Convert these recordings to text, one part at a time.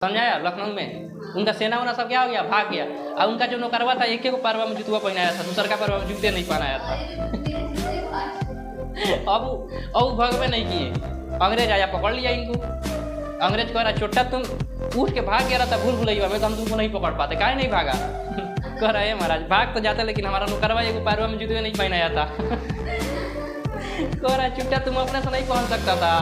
समझाया लखनऊ में उनका सेना उना सब क्या हो गया, भाग गया। और उनका जो नौकरवा था एक परवा में जुतवा पहनाया था, दूसर का परवा में जूते नहीं पहनाया था। अब भगवे नहीं किए, अंग्रेज आया पकड़ लिया इनको। अंग्रेज कह रहा छोटा तुम उठ के भाग गया रहा था भूल भुलैया में, तो हम तुमको नहीं पकड़ पाते, काहे नहीं भागा। कह रहे महाराज भाग तो जाता लेकिन हमारा नौकरवा एक परवा में जूते नहीं पहनाया था। कह रहा चुट्टा तुम अपने से नहीं पहन सकता था।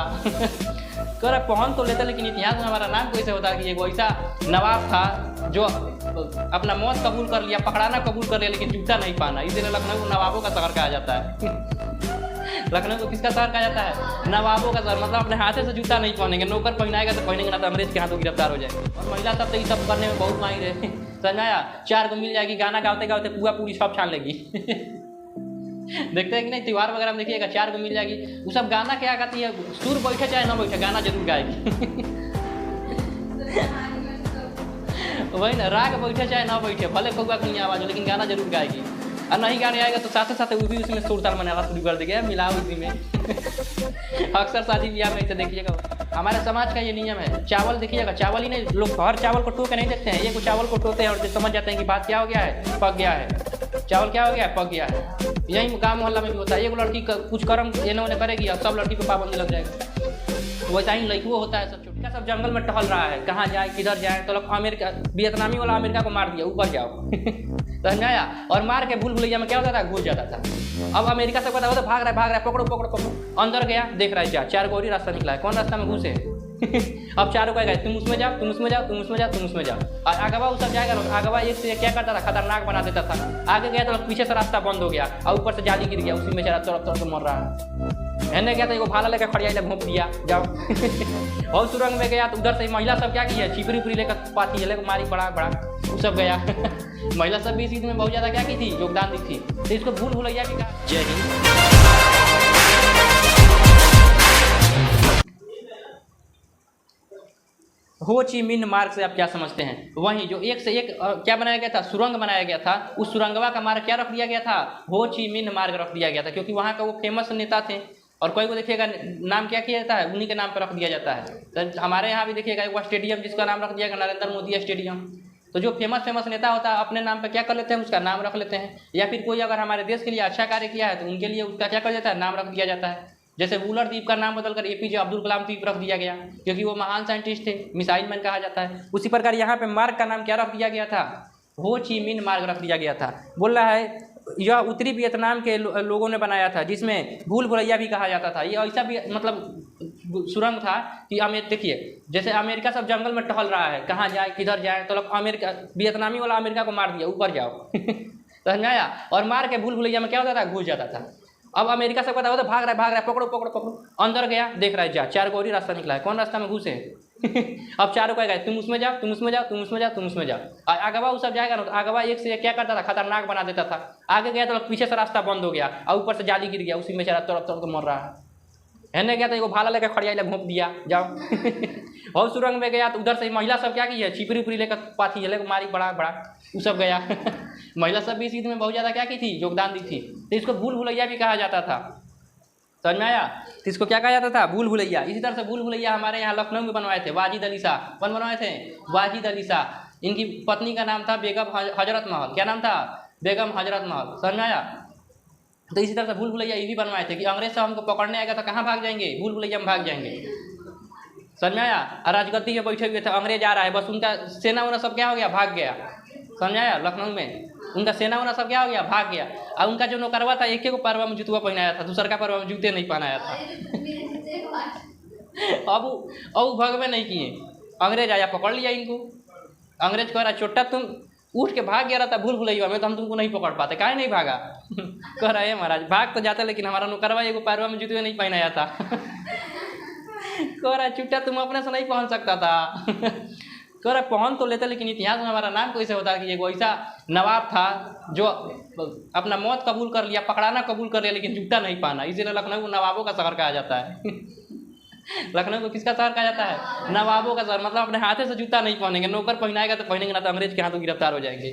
कह रहा पहन तो लेता लेकिन इतिहास में हमारा नाम कैसे होता है कि एक ऐसा नवाब था जो अपना मौत कबूल कर लिया, पकड़ाना कबूल कर लिया, लेकिन जूता नहीं पाना। इसीलिए लखनऊ को नवाबों का शहर कहा जाता है। लखनऊ को किसका शहर कहा जाता है? नवाबों का शहर। मतलब अपने हाथ से जूता नहीं पहनेंगे, नौकर पहनाएगा तो पहनेंगे, ना तो अंग्रेज के हाथों गिरफ्तार हो जाएंगे। और महिला सब तो ये सब करने में बहुत माहिर है। समझाया 4 को मिल जाएगी, गाना गाते गाते पुआ पूरी सब छान लेगी। देखते हैं कि नहीं त्यौहार वगैरह में देखिएगा 4 को मिल जाएगी, वो सब गाना क्या गाती है, सुर बैठे चाहे ना बैठे गाना जरूर गाएगी। वही ना, राग बैठे चाहे ना बैठे, भले कौआ की आवाज हो लेकिन गाना जरूर गाएगी। और नहीं गाने आएगा तो साथ साथ वो भी उसमें सुर ताल मनाना शुरू कर देगा, मिलाओ इसी में। अक्सर शादी ब्याह में इसे देखिएगा। हमारे समाज का ये नियम है, चावल देखिएगा, चावल ही नहीं, लोग हर चावल को टो के नहीं देखते हैं, ये को चावल को टोते हैं और समझ जाते हैं कि बात क्या हो गया है, पक गया है, चावल क्या हो गया है, पक गया है। यही गाँव मोहल्ला में भी होता है, एक लड़की कुछ कर्म एने ओने करेगी और सब लड़की को पाबंदी लग जाएगा। वैसा ही लड़कुओं होता है, सब छोटा सब जंगल में टहल रहा है, कहाँ जाए किधर जाए, तो लोग अमेरिका वियतनामी वाला अमेरिका को मार दिया, ऊपर जाओ। समझाया, और मार के भूल भुलैया में क्या होता था, घुस जाता था। अब अमेरिका से पता होता भाग रहा है, पकड़ो पकड़ो पकड़ो, अंदर गया देख रहा है जा 4 गोरी रास्ता निकला है, कौन रास्ता में घुसे। अब 4 को गए, तुम उसमें जाओ, तुम उसमें जाओ, तुम उसमें जाओ, तुम उसमें जाओ। और आगवा सब जाएगा, आगवा एक से क्या करता था, खतरनाक बना देता था। आगे गया तो पीछे से रास्ता बंद हो गया और ऊपर से जाली गिर गया, उसी में चला तरफ मर रहा है। मैंने गया तो भाला लेकर खड़िया घोंप दिया, जाओ। और सुरंग में गया तो उधर से महिला सब क्या की है, छिपरी उपरी लेकर पाती लेकर मारी बड़ा बड़ा, वो सब गया। महिला सब भी इस चीज में बहुत ज्यादा क्या की थी, योगदान दी थी, तो इसको भूल भुलैया भी कहा। जय हिंद। हो ची मिन्ह मार्ग से आप क्या समझते हैं? वहीं जो एक से एक क्या बनाया गया था, सुरंग बनाया गया था, उस सुरंगवा का मार्ग क्या रख दिया गया था, हो ची मिन्ह मार्ग रख दिया गया था, क्योंकि वहाँ का वो फेमस नेता थे। और कोई को देखिएगा नाम क्या किया जाता है, उन्हीं के नाम पर रख दिया जाता है। तो हमारे यहाँ भी देखिएगा वो स्टेडियम जिसका नाम रख दिया गया नरेंद्र मोदी स्टेडियम। तो जो फेमस नेता होता है अपने नाम पर क्या कर लेते हैं, उसका नाम रख लेते हैं। या फिर कोई अगर हमारे देश के लिए अच्छा कार्य किया है तो उनके लिए उसका क्या कर देता है, नाम रख दिया जाता है। जैसे वूलर द्वीप का नाम बदलकर APJ अब्दुल कलाम द्वीप रख दिया गया, क्योंकि वो महान साइंटिस्ट थे, मिसाइल मैन कहा जाता है। उसी प्रकार यहाँ पे मार्ग का नाम क्या रख दिया गया था, हो ची मिन्ह मार्ग रख दिया गया था। बोल रहा है यह उत्तरी वियतनाम के लोगों ने बनाया था, जिसमें भूल भुलैया भी कहा जाता था। ये ऐसा भी मतलब सुरंग था कि देखिए जैसे अमेरिका सब जंगल में टहल रहा है, कहाँ जाए किधर जाए, तो लोग अमेरिका वियतनामी वाला अमेरिका को मार दिया, ऊपर जाओ। समझाया, और मार के भूल भुलैया में क्या होता था, घुस जाता था। अब अमेरिका से पता होता भाग रहा है, पकड़ो पकड़ो पकड़ो, अंदर गया देख रहा है जा 4 गोरी रास्ता निकला है, कौन रास्ता में घुसे। अब 4 को गए, तुम उसमें जाओ, तुम उसमें जाओ, तुम उसमें जाओ, तुम उसमें जाओ। और आगवा वो सब जाएगा ना, तो आगवा एक से एक क्या करता था, खतरनाक बना देता था। आगे गया तो पीछे से रास्ता बंद हो गया और ऊपर से जाली गिर गया, उसी में चला तरफ मर रहा है। मैंने गया तो भाला लेकर खड़िया घोंप दिया, जाओ। और सुरंग में गया तो उधर से महिला सब क्या की है, छिपरी उपरी लेकर पाती लेकर मारी बड़ा बड़ा, वो सब गया। महिला सब भी इस चीज में बहुत ज्यादा क्या की थी, योगदान दी थी। तो इसको भूल भुलैया भी कहा जाता था। समझ में आया? तो इसको क्या कहा जाता था, भूल भुलैया। इसी तरह से भूल भुलैया हमारे यहाँ लखनऊ में बनवाए थे वाजिद अली शाह। कौन बनवाए थे, वाजिद अली शाह। इनकी पत्नी का नाम था बेगम हजरत महल। क्या नाम था, बेगम हजरत महल। समझ में आया? तो इसी तरह से भूल भुलैया ये भी बनवाए थे कि अंग्रेज साहब हमको पकड़ने आएगा तो कहाँ भाग जाएंगे, भूल भुलैया में भाग जाएंगे। समझ में आया? राजगद्दी में बैठे हुए थे, अंग्रेज आ रहा है, बस उनका सेना उना सब क्या हो गया, भाग गया। समझ आया? लखनऊ में उनका सेना उना सब क्या हो गया, भाग गया। और उनका जो नौकरवा था एक परवा में जुतवा पहनाया था, दूसर का परवा में जूते नहीं पहनाया था। अब भगवे नहीं किए, अंग्रेज आया पकड़ लिया इनको। अंग्रेज कह रहा छोटा तुम उठ के भाग गया रहा था भूल भुलैया में, तो हम तुमको नहीं पकड़ पाते, काहे नहीं भागा। कह रहा है महाराज भाग तो जाता लेकिन हमारा नौकरवा एक परवा में जूते नहीं पहनाया था। कह रहा चुट्टा तुम अपने से नहीं पहन सकता था। कह रहा पहन तो लेते लेकिन इतिहास में हमारा नाम कैसे होता है कि एक ऐसा नवाब था जो अपना मौत कबूल कर लिया, पकड़ाना कबूल कर लिया, लेकिन जूता नहीं पहना। इसीलिए लखनऊ को नवाबों का शहर कहा जाता है। लखनऊ को किसका शहर कहा जाता है, नवाबों का शहर। मतलब अपने हाथे से जूता नहीं पहनेंगे, नौकर पहनाएगा तो पहनेंगे, ना तो अंग्रेज के हाथों गिरफ्तार हो जाएंगे।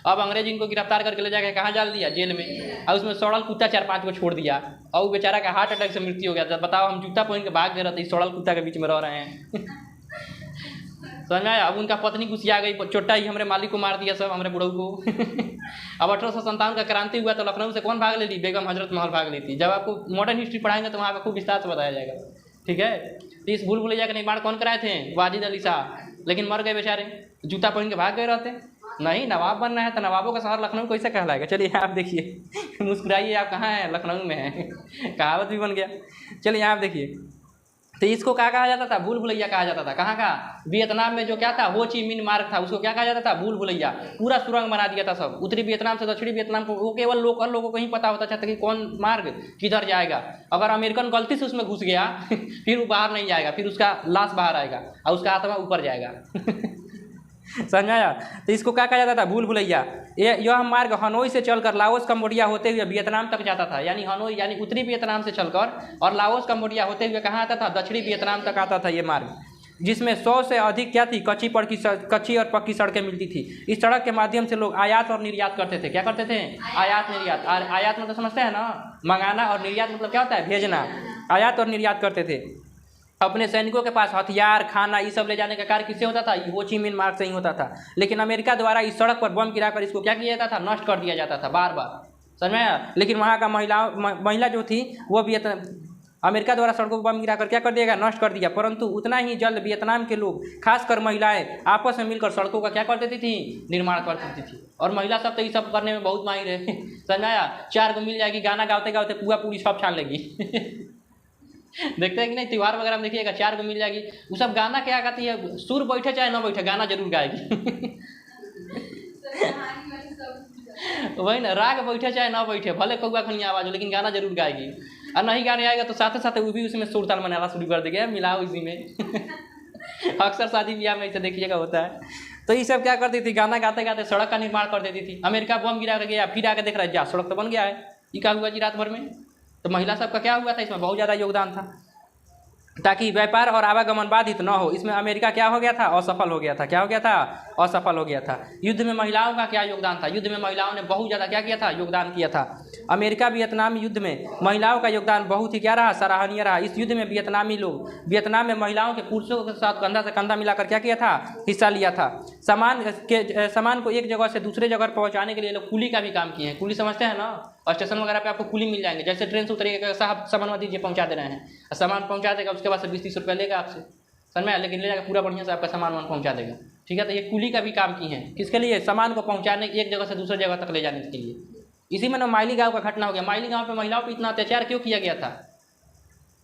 अब अंग्रेज इनको गिरफ्तार करके ले जाकर कहाँ डाल दिया, जेल में। और उसमें सड़ल कुत्ता 4-5 को छोड़ दिया, और वो बेचारा का हार्ट अटैक से मृत्यु हो गया था। बताओ हम जूता पहन के भाग गए रहते, सड़ल कुत्ता के बीच में रह रहे हैं। समझ में आया। अब उनका पत्नी गुस्सिया गई, चोट्टा ही हमारे मालिक को मार दिया सब, हमारे बुढ़ऊ को। अब 1857 का क्रांति हुआ तो लखनऊ से कौन भाग ले ली? बेगम हजरत महल भाग ली थी। जब आपको मॉडर्न हिस्ट्री पढ़ाएंगे तो वहाँ पर खूब विस्तार से बताया जाएगा, ठीक है। तो इस भूल भुलैया का निर्माण कौन कराए थे? वाजिद अली शाह, लेकिन मर गए बेचारे, जूता पहन के भाग गए रहते। नहीं, नवाब बनना है तो नवाबों का शहर लखनऊ कैसे कहलाएगा? चलिए आप देखिए, मुस्कुराइए, आप कहाँ हैं? लखनऊ में हैं। कहावत भी बन गया। चलिए आप देखिए, तो इसको क्या कहा जाता था? भूल भुलैया कहा जाता था। कहाँ का? वियतनाम में जो क्या था, हो ची मिन मार्ग था, उसको क्या कहा जाता था? भूल भुलैया। पूरा सुरंग बना दिया था सब, उत्तरी वियतनाम से दक्षिणी वियतनाम को। वो केवल लोकल लोगों को ही पता होता था कि कौन मार्ग किधर जाएगा। अगर अमेरिकन गलती से उसमें घुस गया फिर वो बाहर नहीं जाएगा, फिर उसका लाश बाहर आएगा और उसका आत्मा ऊपर जाएगा। समझ में आया? तो इसको क्या कहा जाता था? भूल भुलैया। यह मार्ग हनोई से चलकर लाओस कंबोडिया होते हुए वियतनाम तक जाता था। यानी हनोई यानी उत्तरी वियतनाम से चलकर और लाओस कंबोडिया होते हुए कहाँ आता था? दक्षिणी वियतनाम तक आता था ये मार्ग, जिसमें 100 से अधिक क्या थी? कच्ची और पक्की सड़कें मिलती थी। इस सड़क के माध्यम से लोग आयात और निर्यात करते थे। क्या करते थे? आयात निर्यात। आयात मतलब समझते हैं ना, मंगाना, और निर्यात मतलब क्या होता है? भेजना। आयात और निर्यात करते थे। अपने सैनिकों के पास हथियार, खाना, ये सब ले जाने का कार्य किससे होता था? हो ची मिन मार्ग से ही होता था। लेकिन अमेरिका द्वारा इस सड़क पर बम गिराकर इसको क्या किया जाता था? नष्ट कर दिया जाता था बार बार। समझ में आया? लेकिन वहाँ का महिला जो थी वो अमेरिका द्वारा सड़कों को बम गिराकर क्या कर दिया? नष्ट कर दिया। परंतु उतना ही जल्द वियतनाम के लोग, खासकर महिलाएं, आपस में मिलकर सड़कों का क्या कर देती थी? निर्माण कर देती थी। और महिला सब तो ये सब करने में बहुत माहिर है। समझ में आया? 4 को मिल जाएगी, गाना गाते गाते पुआ पूरी सब छान लेगी। देखते हैं कि नहीं, त्यौहार वगैरह में देखिएगा, 4 को मिल जाएगी। वो सब गाना क्या गाती है? सुर बैठे चाहे ना बैठे, गाना जरूर गाएगी। वही ना, राग बैठे चाहे ना बैठे, भले कौआ खनिया आवाज हो, लेकिन गाना जरूर गाएगी। और नहीं गाने आएगा तो साथ साथ वो भी उसमें सुर ताल मनाना शुरू कर देगा, मिलाओ इसी में। अक्सर शादी ब्याह में इसे देखिएगा होता है। तो ये सब क्या करती थी? गाना गाते गाते सड़क का निर्माण कर देती थी। अमेरिका बम गिरा गया, फिर आके देख रहा है जा सड़क तो बन गया है। ये क्या हुआ जी रात भर में? तो महिला सबका क्या हुआ था? इसमें बहुत ज़्यादा योगदान था, ताकि व्यापार और आवागमन बाधित न हो। इसमें अमेरिका क्या हो गया था? असफल हो गया था। क्या हो गया था? असफल हो गया था। युद्ध में महिलाओं का क्या योगदान था? युद्ध में महिलाओं ने बहुत ज़्यादा क्या किया था? योगदान किया था। अमेरिका वियतनाम युद्ध में महिलाओं का योगदान बहुत ही क्या रहा? सराहनीय रहा। इस युद्ध में वियतनामी लोग वियतनाम में महिलाओं के पुरुषों के साथ कंधा से कंधा मिलाकर क्या किया था? हिस्सा लिया था। सामान को एक जगह से दूसरे जगह पहुँचाने के लिए लोग कुली का भी काम किए हैं। कुली समझते हैं ना? और स्टेशन वगैरह पे आपको कुली मिल जाएंगे। जैसे ट्रेन से उतरिएगा, साहब सामान दीजिए, पहुंचा दे रहे हैं, सामान पहुंचा देगा, उसके बाद से 20-30 रुपये लेगा आपसे, समझ में, लेकिन ले जाकर पूरा बढ़िया से आपका सामान पहुंचा देगा, ठीक है। तो ये कुली का भी काम की है, किसके लिए? सामान को पहुंचाने, एक जगह से दूसरे जगह तक ले जाने के लिए। इसी में ना माइली गाँव का घटना हो गया। माइली गाँव पर महिलाओं पर इतना अत्याचार क्यों किया गया था?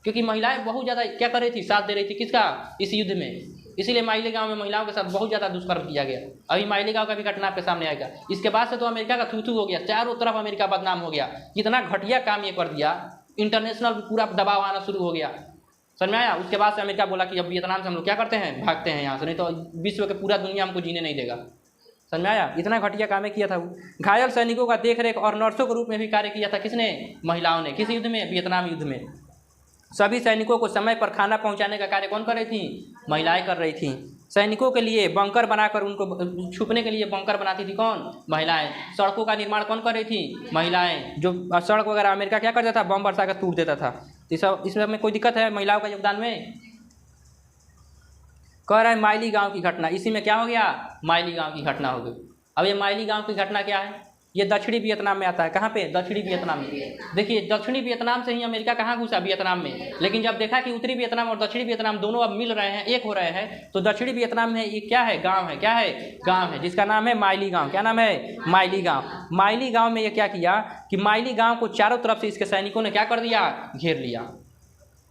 क्योंकि महिलाएं बहुत ज़्यादा क्या कर रही थी? साथ दे रही थी किसका? इस युद्ध में। इसीलिए माइली गांव में महिलाओं के साथ बहुत ज़्यादा दुष्कर्म किया गया। अभी माइली गांव का भी घटना आपके सामने आएगा। इसके बाद से तो अमेरिका का थू हो गया, चारों तरफ अमेरिका बदनाम हो गया। कितना घटिया काम ये कर दिया, इंटरनेशनल पूरा दबाव आना शुरू हो गया, समझ में आया। उसके बाद से अमेरिका बोला कि अब वियतनाम से हम लोग क्या करते हैं? भागते हैं यहाँ से, नहीं तो विश्व के पूरा दुनिया हमको जीने नहीं देगा, समझ में आया। इतना घटिया काम किया था वो। घायल सैनिकों का देखरेख और नर्सों के रूप में भी कार्य किया था किसने? महिलाओं ने। किस युद्ध में? वियतनाम युद्ध में। सभी सैनिकों को समय पर खाना पहुंचाने का कार्य कौन कर रही थी? महिलाएं कर रही थी। सैनिकों के लिए बंकर बनाकर उनको छुपने के लिए बंकर बनाती थी कौन? महिलाएं। सड़कों का निर्माण कौन कर रही थी? महिलाएं। जो सड़क वगैरह अमेरिका क्या करता था? बम बरसा कर तोड़ देता था। इसमें कोई दिक्कत है महिलाओं का योगदान में? कह रहा है माइली गांव की घटना। इसी में क्या हो गया? माइली गांव की घटना हो गई। अब ये माइली गांव की घटना क्या है? ये दक्षिणी वियतनाम में आता है। कहाँ पे? दक्षिणी वियतनाम में। देखिए, दक्षिणी वियतनाम से ही अमेरिका कहाँ घुसा? वियतनाम में। लेकिन जब देखा कि उत्तरी वियतनाम और दक्षिणी वियतनाम दोनों अब मिल रहे हैं, एक हो रहे हैं, तो दक्षिणी वियतनाम में ये क्या है? गांव है। क्या है? गांव है, जिसका नाम है माइली गांव। क्या नाम है? माइली गांव। माइली गांव में ये क्या किया कि माइली गांव को चारों तरफ से इसके सैनिकों ने क्या कर दिया? घेर लिया।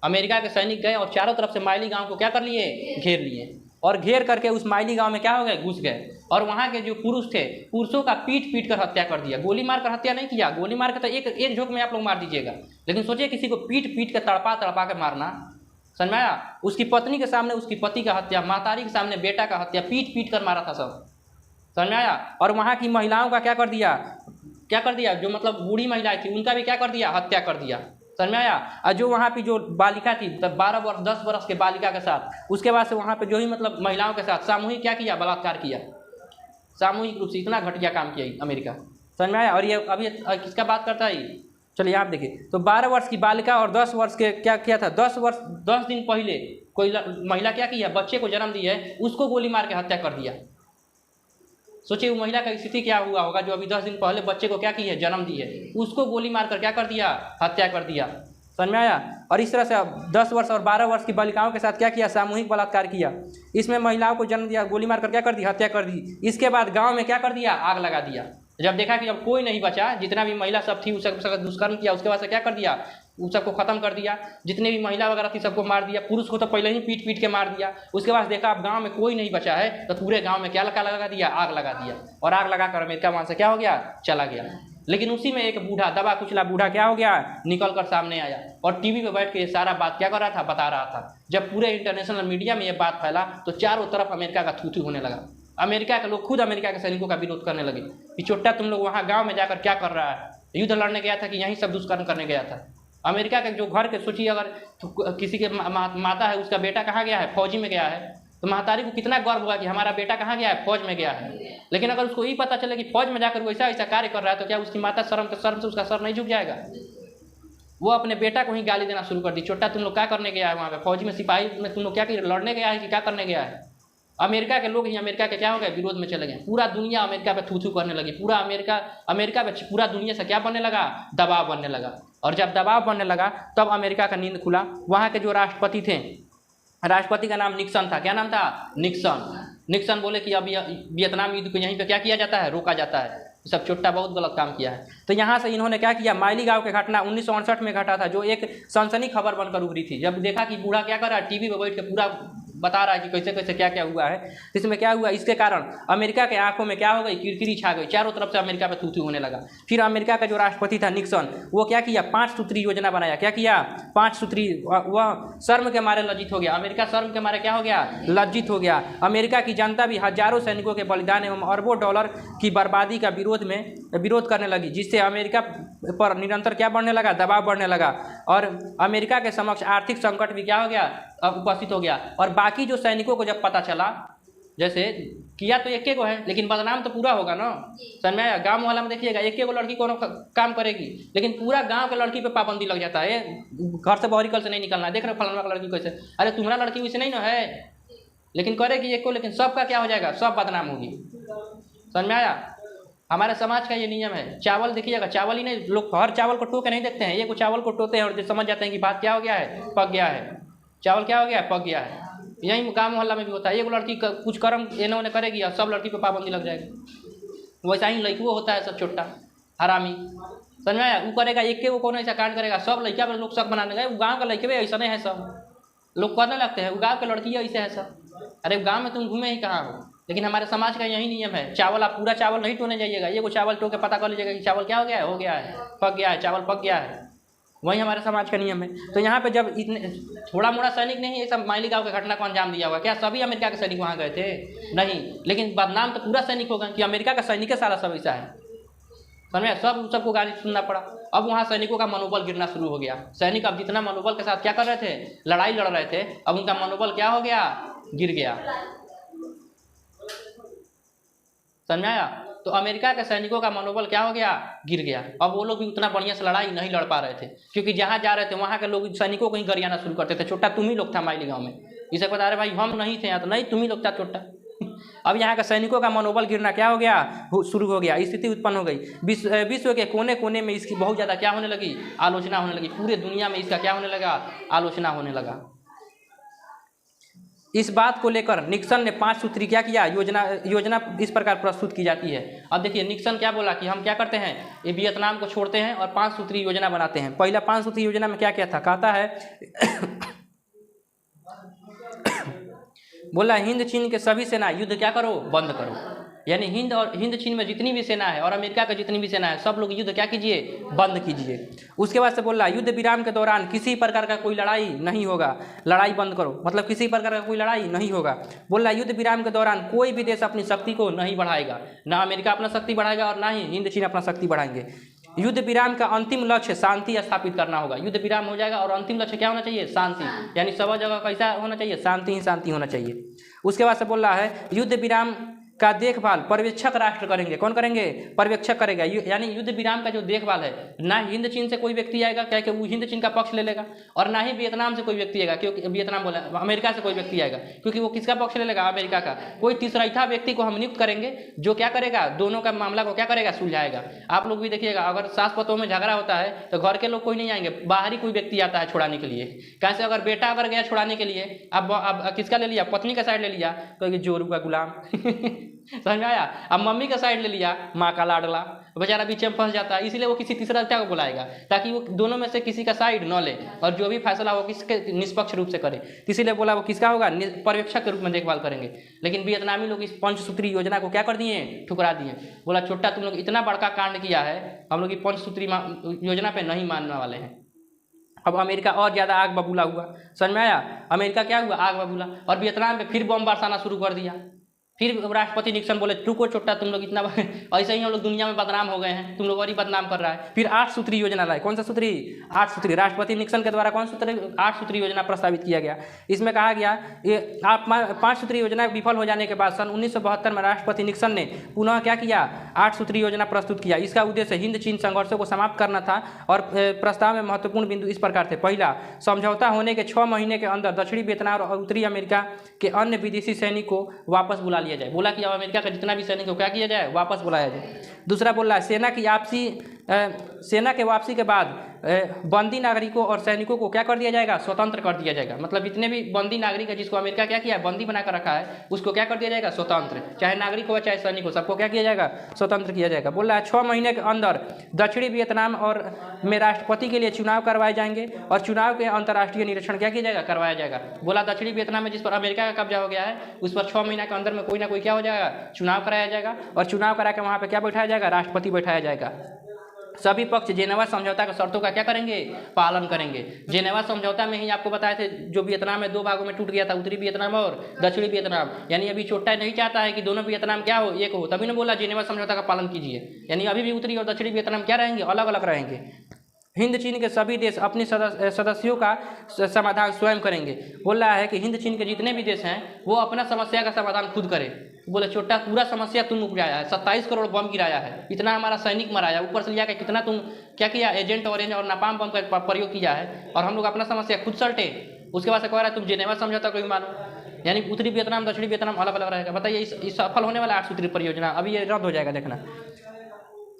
अमेरिका के सैनिक गए और चारों तरफ से माइली गांव को क्या कर लिए? घेर लिए। और घेर करके उस माइली गांव में क्या हो गए? घुस गए। और वहाँ के जो पुरुष थे, पुरुषों का पीट कर हत्या कर दिया। गोली मार कर हत्या नहीं किया। गोली मार के तो एक झोंक में आप लोग मार दीजिएगा, लेकिन सोचिए किसी को पीट के तड़पा के मारना, समझ में आया। उसकी पत्नी के सामने उसकी पति का हत्या, महतारी के सामने बेटा का हत्या, पीट कर मारा था सब, समझ में आया। और वहाँ की महिलाओं का क्या कर दिया? जो मतलब बूढ़ी महिलाएं थी उनका भी क्या कर दिया? हत्या कर दिया, समझ में आया। और जो वहाँ पे जो बालिका थी, तब 12 वर्ष 10 वर्ष के बालिका के साथ, उसके बाद से वहाँ पे जो ही मतलब महिलाओं के साथ सामूहिक क्या किया? बलात्कार किया, सामूहिक रूप से। इतना घटिया काम किया अमेरिका, समझ में आया। और ये अभी किसका बात करता है? चलिए आप देखिए, तो 12 वर्ष की बालिका और 10 वर्ष के क्या किया था, 10 दिन पहले कोई महिला क्या किया, बच्चे को जन्म दी है, उसको गोली मार के हत्या कर दिया। सोचिए वो महिला का स्थिति क्या हुआ होगा जो अभी 10 दिन पहले बच्चे को क्या की है, जन्म दी है, उसको गोली मारकर क्या कर दिया, हत्या कर दिया। समझ में आया। और इस तरह से 10 वर्ष और 12 वर्ष की बालिकाओं के साथ क्या किया, सामूहिक बलात्कार किया। इसमें महिलाओं को जन्म दिया, गोली मारकर क्या कर दी, हत्या कर दी। इसके बाद गाँव में क्या कर दिया, आग लगा दिया। जब देखा कि अब कोई नहीं बचा, जितना भी महिला सब थी उस सब दुष्कर्म किया, उसके बाद से क्या कर दिया, उस सबको खत्म कर दिया। जितने भी महिला वगैरह थी सबको मार दिया। पुरुष को तो पहले ही पीट पीट के मार दिया। उसके बाद देखा अब गांव में कोई नहीं बचा है, तो पूरे गांव में क्या लगा दिया, आग लगा दिया। और आग लगाकर अमेरिका वहाँ से क्या हो गया, चला गया। लेकिन उसी में एक बूढ़ा, दबा कुचला बूढ़ा क्या हो गया, निकल कर सामने आया और टीवी पे बैठ के ये सारा बात क्या कर रहा था, बता रहा था। जब पूरे इंटरनेशनल मीडिया में ये बात फैला तो चारों तरफ अमेरिका का थू थू होने लगा। अमेरिका के लोग खुद अमेरिका के सैनिकों का विरोध करने लगे कि चोट्टा तुम लोग वहाँ गाँव में जाकर क्या कर रहा है, युद्ध लड़ने गया था कि यहीं सब दुष्कर्म करने गया था। अमेरिका के जो घर के, सोचिए अगर किसी के माता है, उसका बेटा कहाँ गया है, फौजी में गया है, तो महतारी को कितना गर्व होगा कि हमारा बेटा कहाँ गया है, फौज में गया है। लेकिन अगर उसको ये पता चले कि फौज में जाकर वो ऐसा ऐसा कार्य कर रहा है, तो क्या उसकी माता शर्म से उसका सर नहीं झुक जाएगा। वो अपने बेटा को ही गाली देना शुरू कर दी, छोटा तुम लोग क्या करने गया है वहाँ पे, फौजी में सिपाही में तुम लोग क्या लड़ने गया है कि क्या करने गया है। अमेरिका के लोग ही अमेरिका के क्या हो गए, विरोध में चले गए। पूरा दुनिया अमेरिका पे थू थू करने लगी। पूरा अमेरिका पे पूरा दुनिया से क्या बनने लगा, दबाव बनने लगा। और जब दबाव बनने लगा तब अमेरिका का नींद खुला। वहाँ के जो राष्ट्रपति थे, राष्ट्रपति का नाम निक्सन था। क्या नाम था, निक्सन बोले कि अब वियतनाम युद्ध को यहीं पे क्या किया जाता है, रोका जाता है। सब चोट्टा बहुत गलत काम किया है। तो यहाँ से इन्होंने क्या किया, माइलीगांव की घटना 1968 में घटा था, जो एक सनसनी खबर बनकर उभरी थी। जब देखा कि बूढ़ा क्या कर रहा है, टीवी पे बैठ के पूरा बता रहा है कि कैसे कैसे क्या क्या हुआ है। इसमें क्या हुआ, इसके कारण अमेरिका के आंखों में क्या हो गई, किरकिरी छा गई। चारों तरफ से अमेरिका पे थू-थू होने लगा। फिर अमेरिका का जो राष्ट्रपति था निक्सन, वो क्या किया, 5 सूत्री योजना बनाया। क्या किया, 5 सूत्री। वह शर्म के मारे लज्जित हो गया। अमेरिका शर्म के मारे क्या हो गया, लज्जित हो गया। अमेरिका की जनता भी हजारों सैनिकों के बलिदान एवं अरबों डॉलर की बर्बादी का विरोध करने लगी, जिससे अमेरिका पर निरंतर क्या बढ़ने लगा, दबाव बढ़ने लगा। और अमेरिका के समक्ष आर्थिक संकट भी क्या हो गया, उपस्थित हो गया। और बाकी जो सैनिकों को जब पता चला, जैसे किया तो एक को है लेकिन बदनाम तो पूरा होगा ना। समझ में आया। गाँव वाला में देखिएगा, एक को लड़की कोनो काम करेगी, लेकिन पूरा गांव के लड़की पे पाबंदी लग जाता है, घर से बाहरी कल से नहीं निकलना। देख रहे हो फलाना का लड़की कैसे, अरे तुम्हारा लड़की वैसे नहीं ना है, लेकिन करेगी एक को, लेकिन सबका क्या हो जाएगा, सब बदनाम होगी। समझ में आया। हमारे समाज का ये नियम है। चावल देखिएगा, चावल ही नहीं, लोग हर चावल को टो के नहीं देखते हैं, ये को चावल को टोते हैं और समझ जाते हैं कि बात क्या हो गया है, पक गया है, चावल क्या हो गया है, पक गया है। यही गाँव मोहल्ला में भी होता है। एक लड़की कुछ कर्म इन्होंने करेगी और सब लड़की पे पाबंदी लग जाएगी। वैसा ही लड़की वो होता है, सब छोटा हरामी। समझ में आया। वो करेगा, एक वो कौन ऐसा कांड करेगा, सब लड़का पर लोग शक बनाने गए, वो गाँव का लड़के भी ऐसा नहीं है, सब लोग करने लगते हैं, वो गाँव के लड़की ऐसे है सब। अरे गाँव में तुम घूमे ही कहाँ हो। लेकिन हमारे समाज का यही नियम है। चावल आप पूरा चावल नहीं टोने जाइएगा, ये को चावल टो के पता कर लीजिएगा कि चावल क्या हो गया है, पक गया है, चावल पक गया है। वही हमारे समाज का नियम है। तो यहाँ पे जब इतने थोड़ा मोड़ा सैनिक नहीं, ये सब माइलीगांव के घटना को अंजाम दिया होगा। क्या सभी अमेरिका के सैनिक वहाँ गए थे? नहीं। लेकिन बदनाम तो पूरा सैनिक होगा कि अमेरिका का सैनिक सारा सब ऐसा है। समझे, सबको गाली सुनना पड़ा। अब वहाँ सैनिकों का मनोबल गिरना शुरू हो गया। सैनिक अब जितना मनोबल के साथ क्या कर रहे थे, लड़ाई लड़ रहे थे, अब उनका मनोबल क्या हो गया, गिर गया। समझ आया। तो अमेरिका के सैनिकों का मनोबल क्या हो गया, गिर गया। अब वो लोग भी उतना बढ़िया से लड़ाई नहीं लड़ पा रहे थे, क्योंकि जहाँ जा रहे थे वहाँ के लोग सैनिकों को ही गरियाना शुरू करते थे। छोटा तुम ही लोग था माइलीगांव में, इसे बता रहे भाई हम नहीं थे यहाँ, तो नहीं तुम ही लोग था छोटा। अब यहाँ के सैनिकों का मनोबल गिरना क्या हो गया, शुरू हो गया। स्थिति उत्पन्न हो गई। विश्व के कोने कोने में इसकी बहुत ज़्यादा क्या होने लगी, आलोचना होने लगी। पूरे दुनिया में इसका क्या होने लगा, आलोचना होने लगा। इस बात को लेकर निक्सन ने 5 सूत्री क्या किया, योजना इस प्रकार प्रस्तुत की जाती है। अब देखिए निक्सन क्या बोला कि हम क्या करते हैं, ये वियतनाम को छोड़ते हैं और 5 सूत्री योजना बनाते हैं। पहला 5 सूत्री योजना में क्या क्या था, कहता है बोला हिंद चीन के सभी सेना युद्ध क्या करो, बंद करो। यानी हिंद चीन में जितनी भी सेना है और अमेरिका का जितनी भी सेना है, सब लोग युद्ध क्या कीजिए, बंद कीजिए। उसके बाद से बोल रहा युद्ध विराम के दौरान किसी प्रकार का कोई लड़ाई नहीं होगा, लड़ाई बंद करो, मतलब किसी प्रकार का कोई लड़ाई नहीं होगा। बोल रहा युद्ध विराम के दौरान कोई भी देश अपनी शक्ति को नहीं बढ़ाएगा, ना अमेरिका अपना शक्ति बढ़ाएगा और ना ही हिंद चीन अपना शक्ति बढ़ाएंगे। युद्ध विराम का अंतिम लक्ष्य शांति स्थापित करना होगा। युद्ध विराम हो जाएगा और अंतिम लक्ष्य क्या होना चाहिए, शांति। यानी सब जगह कैसा होना चाहिए, शांति ही शांति होना चाहिए। उसके बाद से बोल रहा है युद्ध विराम का देखभाल पर्यवेक्षक राष्ट्र करेंगे। कौन करेंगे? पर्यवेक्षक करेगा। यानी युद्ध विराम का जो देखभाल है, ना हिंद चीन से कोई व्यक्ति आएगा, क्या कि वो हिंद चीन का पक्ष ले लेगा, और ना ही वियतनाम से कोई व्यक्ति आएगा, क्योंकि वियतनाम बोला, अमेरिका से कोई व्यक्ति आएगा, क्योंकि वो किसका पक्ष ले लेगा? अमेरिका का। कोई तीसरा व्यक्ति को हम नियुक्त करेंगे जो क्या करेगा? दोनों का मामला को क्या करेगा? सुलझाएगा। आप लोग भी देखिएगा, अगर सास पतों में झगड़ा होता है तो घर के लोग कोई नहीं आएंगे, बाहरी कोई व्यक्ति आता है छुड़ाने के लिए। कैसे? अगर बेटा अगर गया छुड़ाने के लिए, अब किसका ले लिया? पत्नी का साइड ले लिया, तो जोरू का गुलाम समझ में आया? अब मम्मी का साइड ले लिया, माँ का लाडला, बेचारा बीच में फंस जाता है। इसीलिए वो किसी तीसरा व्यक्ति को बुलाएगा, ताकि वो दोनों में से किसी का साइड न ले, और जो भी फैसला हो किसके निष्पक्ष रूप से करे। इसीलिए बोला वो किसका होगा? पर्यवेक्षक के रूप में देखभाल करेंगे। लेकिन वियतनामी लोग इस पंचसूत्री योजना को क्या कर दिए? ठुकरा दिए। बोला छोटा तुम लोग इतना बड़का कांड किया है, हम लोग की पंचसूत्री योजना पे नहीं मानने वाले हैं। अब अमेरिका और ज़्यादा आग बबूला हुआ। समझ में आया? अमेरिका क्या हुआ? आग बबूला, और वियतनाम पे फिर बम बरसाना शुरू कर दिया। फिर राष्ट्रपति निक्सन बोले रुको छोटा, तुम लोग इतना ऐसे ही हम लोग दुनिया में बदनाम हो गए हैं, तुम लोग और ही बदनाम कर रहा है। फिर 8 सूत्री योजना लाए। कौन सा सूत्री? 8 सूत्री। राष्ट्रपति निक्सन के द्वारा कौन सूत्री? 8 सूत्री योजना प्रस्तावित किया गया। इसमें कहा गया ये 5 सूत्री योजना विफल हो जाने के बाद सन 1972 में राष्ट्रपति निक्सन ने पुनः क्या किया? 8 सूत्री योजना प्रस्तुत किया। इसका उद्देश्य हिंद चीन संघर्षों को समाप्त करना था, और प्रस्ताव में महत्वपूर्ण बिंदु इस प्रकार थे। पहला, समझौता होने के 6 महीने के अंदर दक्षिणी वियतनाम और उत्तरी अमेरिका के अन्य विदेशी सैनिक को वापस बुला लिया जाए। बोला कि अब अमेरिका का जितना भी सैनिक हो क्या किया जाए? वापस बुलाया जाए। दूसरा बोला सेना के वापसी के बाद बंदी नागरिकों और सैनिकों को क्या कर दिया जाएगा? स्वतंत्र कर दिया जाएगा। मतलब जितने भी बंदी नागरिक है जिसको अमेरिका क्या किया है? बंदी बनाकर रखा है, उसको क्या कर दिया जाएगा? स्वतंत्र। चाहे नागरिक हो चाहे सैनिक हो, सबको क्या किया जाएगा? स्वतंत्र किया जाएगा। बोल रहा है 6 महीने के अंदर दक्षिणी वियतनाम और में राष्ट्रपति के लिए चुनाव करवाए जाएंगे, और चुनाव के अंतर्राष्ट्रीय निरीक्षण क्या किया जाएगा? करवाया जाएगा। बोला दक्षिणी वियतनाम में जिस पर अमेरिका का कब्जा हो गया है, उस पर 6 महीने के अंदर में कोई ना कोई क्या हो जाएगा? चुनाव कराया जाएगा, और चुनाव करा के वहाँ पर क्या बैठाया जाएगा? राष्ट्रपति बैठाया जाएगा। सभी पक्ष जेनेवा समझौता के शर्तों का क्या करेंगे? पालन करेंगे। जेनेवा समझौता में ही आपको बताए थे जो वियतनाम में 2 भागों में टूट गया था, उत्तरी वियतनाम और दक्षिणी वियतनाम। यानी अभी छोटा नहीं चाहता है कि दोनों वियतनाम क्या हो? एक हो। तभी ने बोला जेनेवा समझौता का पालन कीजिए। यानी अभी भी उत्तरी और दक्षिणी वियतनाम क्या रहेंगे? अलग अलग रहेंगे। हिंद चीन के सभी देश अपनी सदस्यों का समाधान स्वयं करेंगे। बोल रहा है कि हिंद चीन के जितने भी देश हैं वो अपना समस्या का समाधान खुद करें। बोले छोटा पूरा समस्या तुम उपजाया है, 27 करोड़ बम गिराया है, इतना हमारा सैनिक मराया, ऊपर से लिया के कितना तुम क्या किया? एजेंट ऑरेंज और नापाम बम का प्रयोग किया है, और हम लोग अपना समस्या खुद सल्टे। उसके बाद से कह रहा है तुम जेनेवा समझौता को भी मानो। यानी उत्तरी वियतनाम दक्षिणी वियतनाम अलग अलग रहेगा। बताइए इस सफल होने वाला 8 सूत्री परियोजना अभी ये रद्द हो जाएगा। देखना,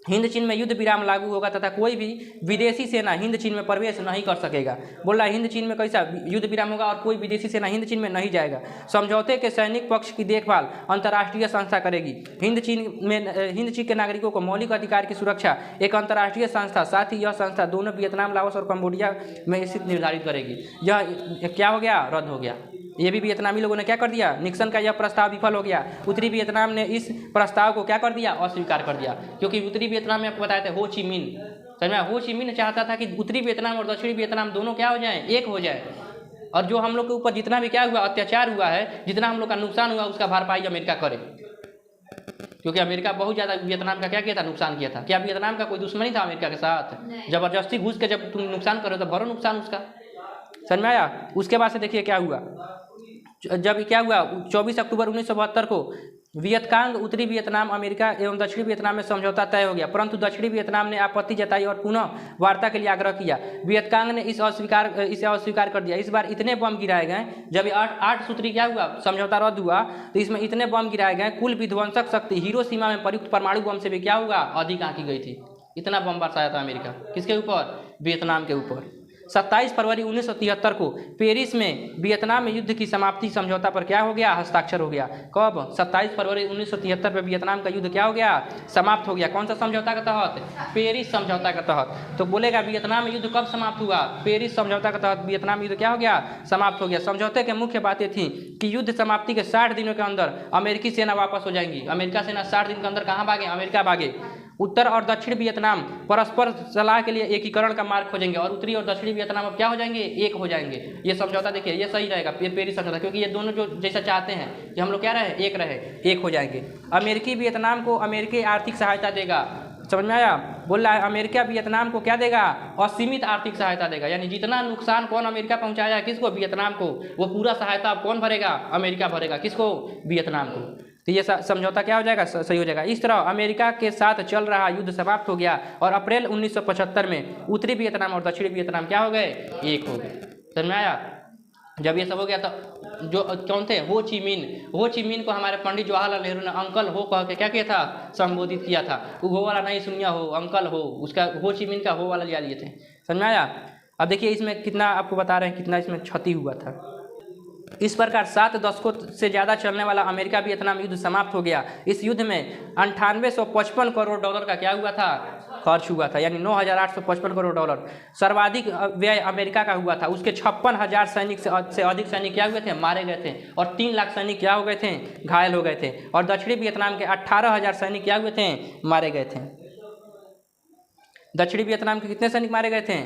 हिंद चीन में युद्ध विराम लागू होगा तथा कोई भी विदेशी सेना हिंद चीन में प्रवेश नहीं कर सकेगा। बोल रहा है हिंद चीन में कैसा युद्ध विराम होगा और कोई विदेशी सेना हिंद चीन में नहीं जाएगा। समझौते के सैनिक पक्ष की देखभाल अंतर्राष्ट्रीय संस्था करेगी। हिंद चीन के नागरिकों को मौलिक अधिकार की सुरक्षा एक अंतर्राष्ट्रीय संस्था, साथ ही यह संस्था दोनों वियतनाम, लाओस और कंबोडिया में स्थित निर्धारित करेगी। यह क्या हो गया? रद्द हो गया। ये भी वियतनामी लोगों ने क्या कर दिया? निक्सन का यह प्रस्ताव विफल हो गया। उत्तरी वियतनाम ने इस प्रस्ताव को क्या कर दिया? अस्वीकार कर दिया। क्योंकि उत्तरी वियतनाम में आपको बताया था हो ची मिन, समझ में? हो ची मिन चाहता था कि उत्तरी वियतनाम और दक्षिणी वियतनाम दोनों क्या हो जाए? एक हो जाए, और जो हम लोग के ऊपर जितना भी क्या हुआ अत्याचार हुआ है, जितना हम लोग का नुकसान हुआ, उसका भरपाई अमेरिका करे। क्योंकि अमेरिका बहुत ज़्यादा वियतनाम का क्या किया था? नुकसान किया था। क्या वियतनाम का कोई दुश्मनी था अमेरिका के साथ? जबरदस्ती घुस के जब तुम नुकसान करो तो भरो नुकसान उसका। समझ में आया? उसके बाद से देखिए क्या हुआ। जब क्या हुआ 24 अक्टूबर 1972 को वियतकांग, उत्तरी वियतनाम, अमेरिका एवं दक्षिणी वियतनाम में समझौता तय हो गया, परंतु दक्षिणी वियतनाम ने आपत्ति जताई और पुनः वार्ता के लिए आग्रह किया। वियतकांग ने इसे अस्वीकार कर दिया। इस बार इतने बम गिराए गए, जब 8 सूत्री क्या हुआ समझौता रद्द हुआ, तो इसमें इतने बम गिराए गए, कुल विध्वंसक शक्ति हिरोशिमा में प्रयुक्त परमाणु बम से भी क्या होगा? अधिक आंकी गई थी। इतना बम बरसाया था अमेरिका। किसके ऊपर? वियतनाम के ऊपर। 27 फरवरी 1973 को पेरिस में वियतनाम में युद्ध की समाप्ति समझौता पर क्या हो गया? हस्ताक्षर हो गया। कब? 27 फरवरी 1973 में वियतनाम का युद्ध क्या हो गया? समाप्त हो गया। कौन सा समझौता के तहत? पेरिस समझौता के तहत। तो बोलेगा वियतनाम में युद्ध कब समाप्त हुआ? पेरिस समझौता के तहत वियतनाम युद्ध क्या हो गया? समाप्त हो गया। समझौते के मुख्य बातें थी कि युद्ध समाप्ति के 60 दिनों के अंदर अमेरिकी सेना वापस हो जाएंगी। अमेरिका सेना 60 दिन के अंदर कहाँ भागे? अमेरिका भागे। उत्तर और दक्षिण वियतनाम परस्पर सलाह के लिए एकीकरण का मार्ग खोजेंगे, और उत्तरी और दक्षिणी वियतनाम अब क्या हो जाएंगे? एक हो जाएंगे। ये समझौता देखिए ये सही रहेगा, पेरिस समझौता, क्योंकि ये दोनों जो जैसा चाहते हैं कि हम लोग क्या रहे? एक रहे, एक हो जाएंगे। अमेरिकी वियतनाम को अमेरिकी आर्थिक सहायता देगा। समझ में आया? बोल रहा है अमेरिका वियतनाम को क्या देगा? असीमित आर्थिक सहायता देगा। यानी जितना नुकसान कौन अमेरिका पहुंचाया किसको? वियतनाम को, वो पूरा सहायता कौन भरेगा? अमेरिका भरेगा। किसको? वियतनाम को। तो ये समझौता क्या हो जाएगा, सही हो जाएगा। इस तरह अमेरिका के साथ चल रहा युद्ध समाप्त हो गया और अप्रैल 1975 में उत्तरी वियतनाम और दक्षिणी वियतनाम क्या हो गए, एक हो गए। समझ में आया। जब ये सब हो गया तो जो कौन थे, हो ची मिन को हमारे पंडित जवाहरलाल नेहरू ने अंकल हो कह के क्या किया था, संबोधित किया था। वो हो वाला नहीं सुनिया हो, अंकल हो, उसका हो ची मिन का हो वाला लिया लिए थे। समझ में आया। अब देखिए इसमें कितना आपको बता रहे हैं कितना इसमें क्षति हुआ था। इस प्रकार 7 दशकों से ज़्यादा चलने वाला अमेरिका वियतनाम युद्ध समाप्त हो गया। इस युद्ध में 9855 करोड़ डॉलर का क्या हुआ था, खर्च हुआ था, यानी 9855 करोड़ डॉलर। सर्वाधिक व्यय अमेरिका का हुआ था। उसके 56,000 सैनिक से अधिक सैनिक क्या हुए थे, मारे गए थे, और 3 लाख सैनिक क्या हो गए थे, घायल हो गए थे। और दक्षिणी वियतनाम के 18,000 सैनिक क्या हुए थे, मारे गए थे। दक्षिणी वियतनाम के कितने सैनिक मारे गए थे,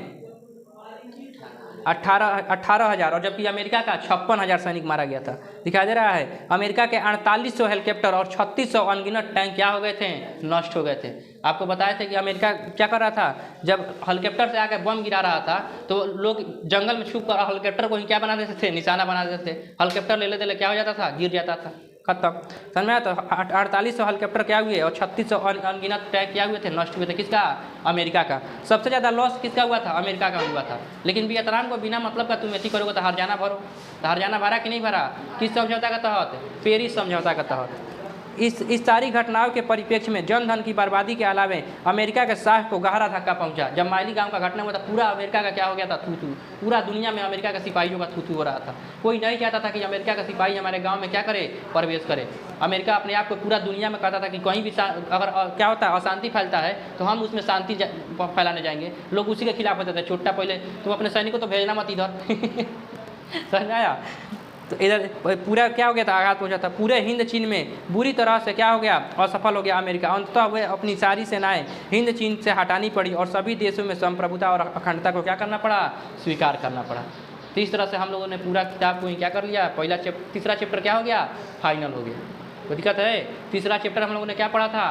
18,000, और जबकि अमेरिका का 56,000 सैनिक मारा गया था। दिखाई दे रहा है। अमेरिका के 4800 हेलीकॉप्टर और 3600 अनगिनत टैंक क्या हो गए थे, नष्ट हो गए थे। आपको बताए थे कि अमेरिका क्या कर रहा था, जब हेलीकॉप्टर से आकर बम गिरा रहा था तो लोग जंगल में छुप कर हेलीकॉप्टर को ही क्या बना देते थे, निशाना बना देते थे। हेलीकॉप्टर ले लेते क्या हो जाता था, गिर जाता था, खत्म। समझ में आया। तो 4800 हेलीकॉप्टर क्या हुए और 3600 अनगिनत टैंक क्या हुए थे, नष्ट हुए थे। किसका, अमेरिका का। सबसे ज़्यादा लॉस किसका हुआ था, अमेरिका का हुआ था। लेकिन वियतनाम को बिना मतलब का तुम ऐसी करोगे तो हरजाना भरो। तो हरजाना भरा कि नहीं भरा, किस समझौता के तहत, पेरिस समझौता के तहत। इस सारी घटनाओं के परिप्रेक्ष्य में जन धन की बर्बादी के अलावे अमेरिका के साख को गहरा धक्का पहुंचा। जब माइली गांव का घटना हुआ था, पूरा अमेरिका का क्या हो गया था, थू थू। पूरा दुनिया में अमेरिका के सिपाहियों का थू थू हो रहा था। कोई नहीं चाहता था कि अमेरिका का सिपाही हमारे गांव में क्या करे, प्रवेश करे। अमेरिका अपने आप को पूरा दुनिया में कहता था कि कहीं भी अगर क्या होता है, अशांति फैलता है तो हम उसमें शांति फैलाने जाएंगे। लोग उसी के खिलाफ होते थे। छोटा पहले तुम अपने सैनिकों तो भेजना मत इधर समझ आया। तो इधर पूरा क्या हो गया था, आघात पहुंचा था। पूरे हिंद चीन में बुरी तरह से क्या हो गया, असफल हो गया अमेरिका। अंततः वे अपनी सारी सेनाएं हिंद चीन से हटानी पड़ी और सभी देशों में संप्रभुता और अखंडता को क्या करना पड़ा, स्वीकार करना पड़ा। तो इस तरह से हम लोगों ने पूरा किताब को ही क्या कर लिया, तीसरा चैप्टर क्या हो गया, फाइनल हो गया। कोई दिक्कत है। तीसरा चैप्टर हम लोगों ने क्या पढ़ा था,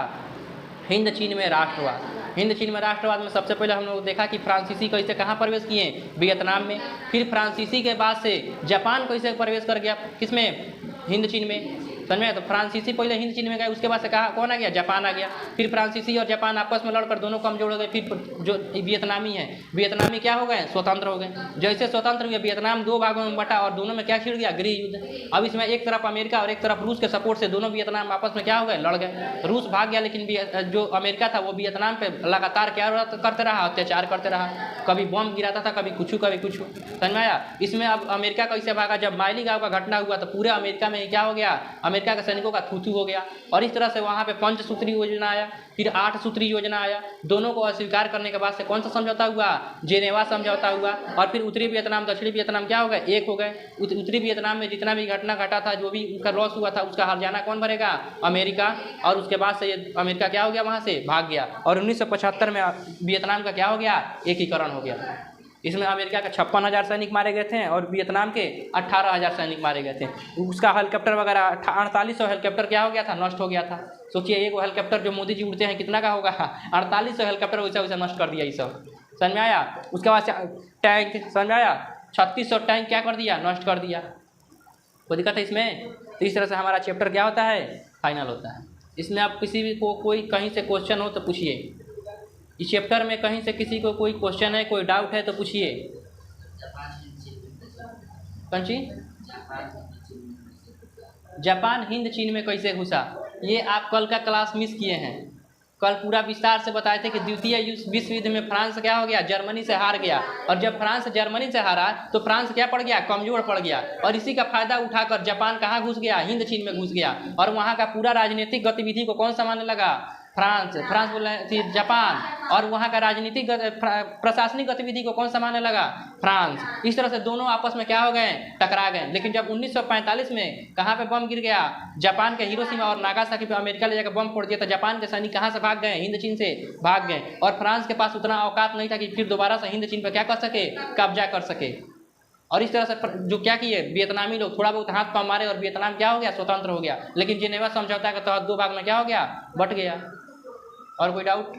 हिंद चीन में राष्ट्रवाद। हिंद चीन में राष्ट्रवाद में सबसे पहले हम लोग देखा कि फ्रांसीसी कैसे कहाँ प्रवेश किए, वियतनाम में। फिर फ्रांसीसी के बाद से जापान कैसे प्रवेश कर गया, किसमें, हिंद चीन में। समझ में। तो फ्रांसीसी पहले हिंद चीन में गए, उसके बाद से कहा कौन आ गया, जापान आ गया। फिर फ्रांसीसी और जापान आपस में लड़कर दोनों कमजोर हो गए। फिर जो वियतनामी है, वियतनामी क्या हो गए, स्वतंत्र हो गए। जैसे स्वतंत्र हुए वियतनाम 2 भागों में बटा और दोनों में क्या छिड़ गया, गृह युद्ध। अब इसमें एक तरफ अमेरिका और एक तरफ रूस के सपोर्ट से दोनों वियतनाम आपस में क्या हो गए, लड़ गए। रूस भाग गया, लेकिन जो अमेरिका था वो वियतनाम पे लगातार क्या करते रहा, अत्याचार करते रहा। कभी बम गिराता था, कभी कुछ कभी कुछ। समझ में आया। इसमें अब अमेरिका कैसे भागा, जब माइली गांव का घटना हुआ तो पूरे अमेरिका में क्या हो गया, अमेरिका के सैनिकों का थूथू हो गया। और इस तरह से वहाँ पे 5 सूत्री योजना आया, फिर 8 सूत्री योजना आया। दोनों को अस्वीकार करने के बाद से कौन सा समझौता हुआ, जेनेवा समझौता हुआ। और फिर उत्तरी वियतनाम दक्षिणी वियतनाम क्या हो गए, एक हो गए। उत्तरी वियतनाम में जितना भी घटना घटा था, जो भी उनका लॉस हुआ था, उसका हर्जाना कौन भरेगा, अमेरिका। और उसके बाद से ये अमेरिका क्या हो गया, वहाँ से भाग गया। और 1975 में वियतनाम का क्या हो गया, एकीकरण हो गया। इसमें अमेरिका के 56,000 सैनिक मारे गए थे और वियतनाम के 18,000 सैनिक मारे गए थे। उसका हेलीकॉप्टर वगैरह 4800 हेलीकॉप्टर क्या हो गया था, नष्ट हो गया था। सोचिए एक हेलीकॉप्टर जो मोदी जी उड़ते हैं कितना का होगा, 4800 हेलीकॉप्टर वैसा वैसा नष्ट कर दिया ये सब। समझ में आया। उसके बाद टैंक, समझ में आया, 3600 टैंक क्या कर दिया, नष्ट कर दिया। कोई दिक्कत है इसमें। तो इस तरह से हमारा चैप्टर क्या होता है, फाइनल होता है। इसमें आप किसी भी को कोई कहीं से क्वेश्चन हो तो पूछिए। इस चैप्टर में कहीं से किसी को कोई क्वेश्चन है, कोई डाउट है तो पूछिए। कौन सी, जापान हिंद चीन में कैसे घुसा, ये आप कल का क्लास मिस किए हैं। कल पूरा विस्तार से बताए थे कि द्वितीय विश्व युद्ध में फ्रांस क्या हो गया, जर्मनी से हार गया। और जब फ्रांस जर्मनी से हारा तो फ्रांस क्या पड़ गया, कमजोर पड़ गया। और इसी का फायदा उठाकर जापान कहाँ घुस गया, हिंद चीन में घुस गया। और वहाँ का पूरा राजनीतिक गतिविधि को कौन संभालने लगा, फ्रांस बोल रहे थे, जापान। और वहाँ का राजनीतिक प्रशासनिक गतिविधि को कौन संभालने लगा, फ्रांस। इस तरह से दोनों आपस में क्या हो गए, टकरा गए। लेकिन जब 1945 में कहाँ पे बम गिर गया, जापान के हिरोशिमा और नागासाकी पे अमेरिका ले जाकर बम फोड़ दिया, तो जापान के सैनिक कहाँ से भाग गए, हिंद चीन से भाग गए। और फ्रांस के पास उतना औकात नहीं था कि फिर दोबारा से हिंद चीन पर क्या कर सके, कब्जा कर सके। और इस तरह से जो क्या किए, वियतनामी लोग थोड़ा बहुत हाथ पांव मारे और वियतनाम क्या हो गया, स्वतंत्र हो गया। लेकिन जिनेवा समझौता के तहत 2 भाग में क्या हो गया, बट गया। और कोई डाउट।